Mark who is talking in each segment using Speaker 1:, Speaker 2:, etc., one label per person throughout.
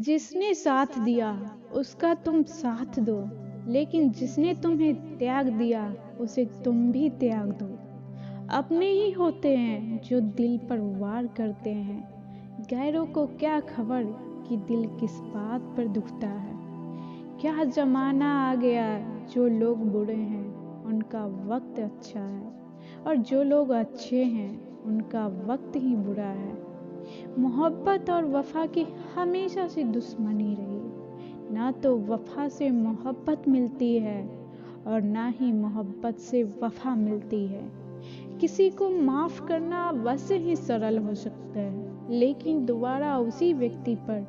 Speaker 1: जिसने साथ दिया उसका तुम साथ दो, लेकिन जिसने तुम्हें त्याग दिया उसे तुम भी त्याग दो। अपने ही होते हैं जो दिल पर वार करते हैं, गैरों को क्या खबर कि दिल किस बात पर दुखता है। क्या जमाना आ गया, जो लोग बुरे हैं उनका वक्त अच्छा है, और जो लोग अच्छे हैं उनका वक्त ही बुरा है। मोहब्बत और वफा की हमेशा से दुश्मनी रही। ना तो वफा से मोहब्बत मिलती है और ना ही मोहब्बत से वफा मिलती है। किसी को माफ करना वैसे ही सरल हो सकता है, लेकिन दोबारा उसी व्यक्ति पर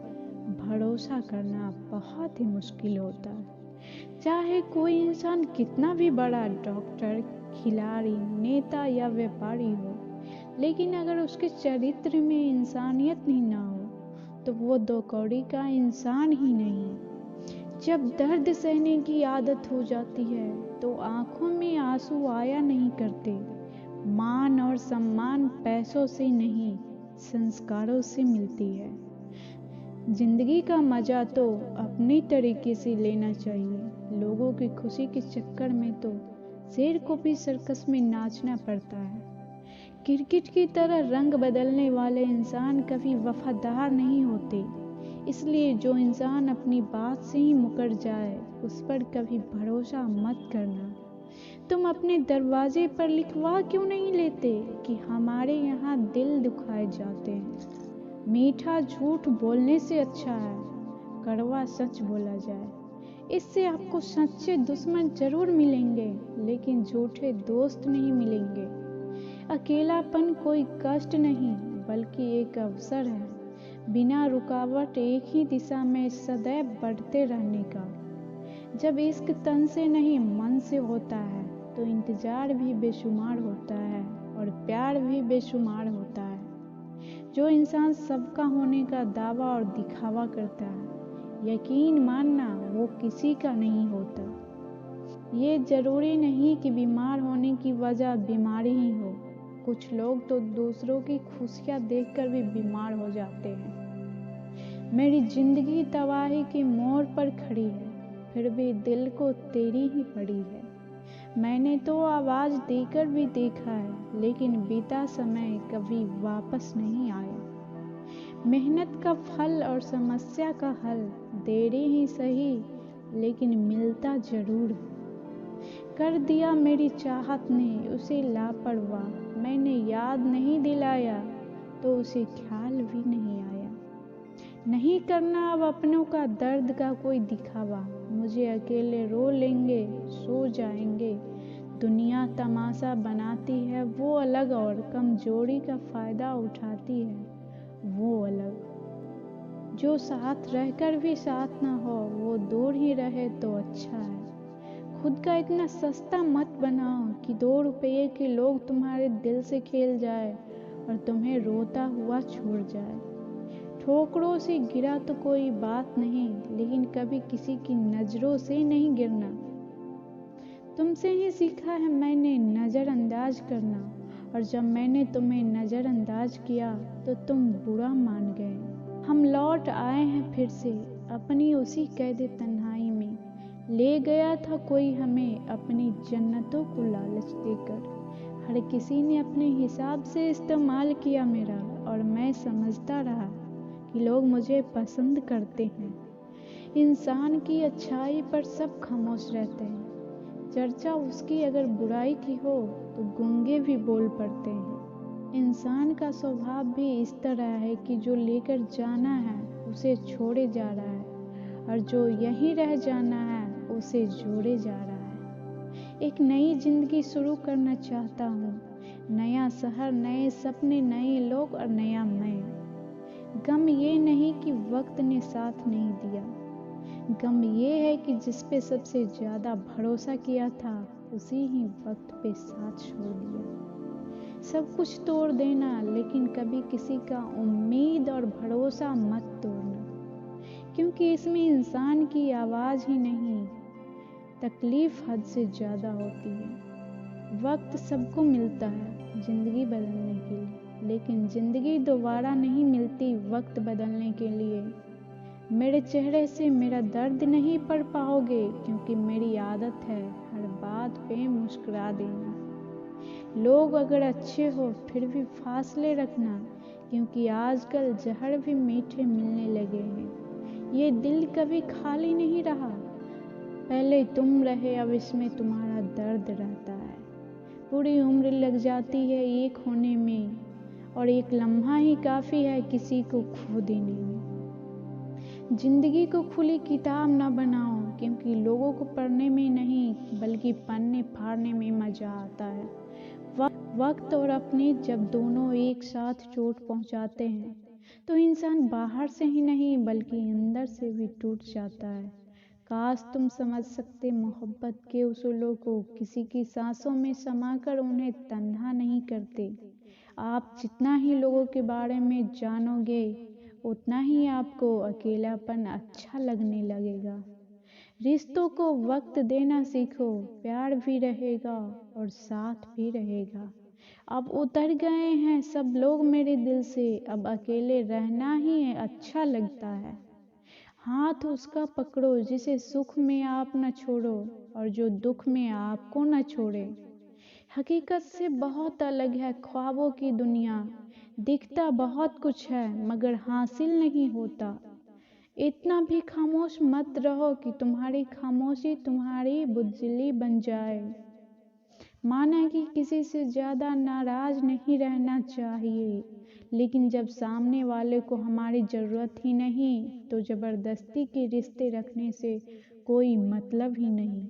Speaker 1: भरोसा करना बहुत ही मुश्किल होता है। चाहे कोई इंसान कितना भी बड़ा डॉक्टर, खिलाड़ी, नेता या व्यापारी हो, लेकिन अगर उसके चरित्र में इंसानियत ही ना हो तो वो दो कौड़ी का इंसान ही नहीं। जब दर्द सहने की आदत हो जाती है तो आंखों में आंसू आया नहीं करते। मान और सम्मान पैसों से नहीं, संस्कारों से मिलती है। जिंदगी का मजा तो अपने तरीके से लेना चाहिए। लोगों की खुशी के चक्कर में तो शेर को भी सर्कस में नाचना पड़ता है। क्रिकेट की तरह रंग बदलने वाले इंसान कभी वफादार नहीं होते। इसलिए जो इंसान अपनी बात से ही मुकर जाए उस पर कभी भरोसा मत करना। तुम अपने दरवाजे पर लिखवा क्यों नहीं लेते कि हमारे यहाँ दिल दुखाए जाते हैं। मीठा झूठ बोलने से अच्छा है कड़वा सच बोला जाए। इससे आपको सच्चे दुश्मन जरूर मिलेंगे, लेकिन झूठे दोस्त नहीं मिलेंगे। अकेलापन कोई कष्ट नहीं बल्कि एक अवसर है, बिना रुकावट एक ही दिशा में सदैव बढ़ते रहने का। जब इश्क तन से नहीं मन से होता है तो इंतजार भी बेशुमार होता है और प्यार भी बेशुमार होता है। जो इंसान सबका होने का दावा और दिखावा करता है, यकीन मानना वो किसी का नहीं होता। ये जरूरी नहीं कि बीमार होने की वजह बीमारी ही हो। कुछ लोग तो दूसरों की खुशियां देखकर भी बीमार हो जाते हैं। मेरी जिंदगी तबाही के मोड़ पर खड़ी है, फिर भी दिल को तेरी ही पड़ी है। मैंने तो आवाज देकर भी देखा है, लेकिन बीता समय कभी वापस नहीं आया। मेहनत का फल और समस्या का हल देरी ही सही, लेकिन मिलता जरूर है। कर दिया मेरी चाहत ने उसे लापरवाह, मैंने याद नहीं दिलाया तो उसे ख्याल भी नहीं आया। नहीं करना अब अपनों का दर्द का कोई दिखावा, मुझे अकेले रो लेंगे सो जाएंगे। दुनिया तमाशा बनाती है वो अलग, और कमजोरी का फायदा उठाती है वो अलग। जो साथ रहकर भी साथ ना हो वो दूर ही रहे तो अच्छा है। खुद का इतना सस्ता मत बनाओ कि 2 रुपये के लोग तुम्हारे दिल से खेल जाए और तुम्हें रोता हुआ छोड़ जाए। ठोकरों से गिरा तो कोई बात नहीं, लेकिन कभी किसी की नजरों से नहीं गिरना। तुमसे ही सीखा है मैंने नजरअंदाज करना, और जब मैंने तुम्हें नजरअंदाज किया तो तुम बुरा मान गए। हम लौट आए हैं फिर से अपनी उसी कैद तन्हाई में। ले गया था कोई हमें अपनी जन्नतों को लालच देकर। हर किसी ने अपने हिसाब से इस्तेमाल किया मेरा, और मैं समझता रहा कि लोग मुझे पसंद करते हैं। इंसान की अच्छाई पर सब खामोश रहते हैं। चर्चा उसकी अगर बुराई की हो तो गूंगे भी बोल पड़ते हैं। इंसान का स्वभाव भी इस तरह है कि जो लेकर जाना है उसे छोड़े जा रहा है, और जो यहीं रह जाना है उसे जोड़े जा रहा है। एक नई जिंदगी शुरू करना चाहता हूँ, नया शहर, नए सपने, नए लोग और नया मैं। गम ये नहीं कि वक्त ने साथ नहीं दिया, गम ये है कि जिस पे सबसे ज्यादा भरोसा किया था उसी ही वक्त पे साथ छोड़ दिया। सब कुछ तोड़ देना, लेकिन कभी किसी का उम्मीद और भरोसा मत तोड़ना, क्योंकि इसमें इंसान की आवाज ही नहीं, तकलीफ हद से ज्यादा होती है। वक्त सबको मिलता है जिंदगी बदलने के लिए, लेकिन जिंदगी दोबारा नहीं मिलती वक्त बदलने के लिए। मेरे चेहरे से मेरा दर्द नहीं पढ़ पाओगे, क्योंकि मेरी आदत है हर बात पे मुस्कुरा देना। लोग अगर अच्छे हो फिर भी फासले रखना, क्योंकि आजकल जहर भी मीठे मिलने लगे हैं। ये दिल कभी खाली नहीं रहा, पहले तुम रहे, अब इसमें तुम्हारा दर्द रहता है। पूरी उम्र लग जाती है एक होने में, और एक लम्हा ही काफ़ी है किसी को खो देने में। जिंदगी को खुली किताब ना बनाओ, क्योंकि लोगों को पढ़ने में नहीं बल्कि पन्ने फाड़ने में मजा आता है। वक्त और अपने जब दोनों एक साथ चोट पहुंचाते हैं तो इंसान बाहर से ही नहीं बल्कि अंदर से भी टूट जाता है। काश तुम समझ सकते मोहब्बत के उसूलों को, किसी की सांसों में समाकर उन्हें तन्हा नहीं करते। आप जितना ही लोगों के बारे में जानोगे उतना ही आपको अकेलापन अच्छा लगने लगेगा। रिश्तों को वक्त देना सीखो, प्यार भी रहेगा और साथ भी रहेगा। अब उतर गए हैं सब लोग मेरे दिल से, अब अकेले रहना ही अच्छा लगता है। हाथ उसका पकड़ो जिसे सुख में आप न छोड़ो, और जो दुख में आपको न छोड़े। हकीकत से बहुत अलग है ख्वाबों की दुनिया, दिखता बहुत कुछ है मगर हासिल नहीं होता। इतना भी खामोश मत रहो कि तुम्हारी खामोशी तुम्हारी बुज़दिली बन जाए। माना कि किसी से ज़्यादा नाराज नहीं रहना चाहिए, लेकिन जब सामने वाले को हमारी ज़रूरत ही नहीं तो ज़बरदस्ती के रिश्ते रखने से कोई मतलब ही नहीं।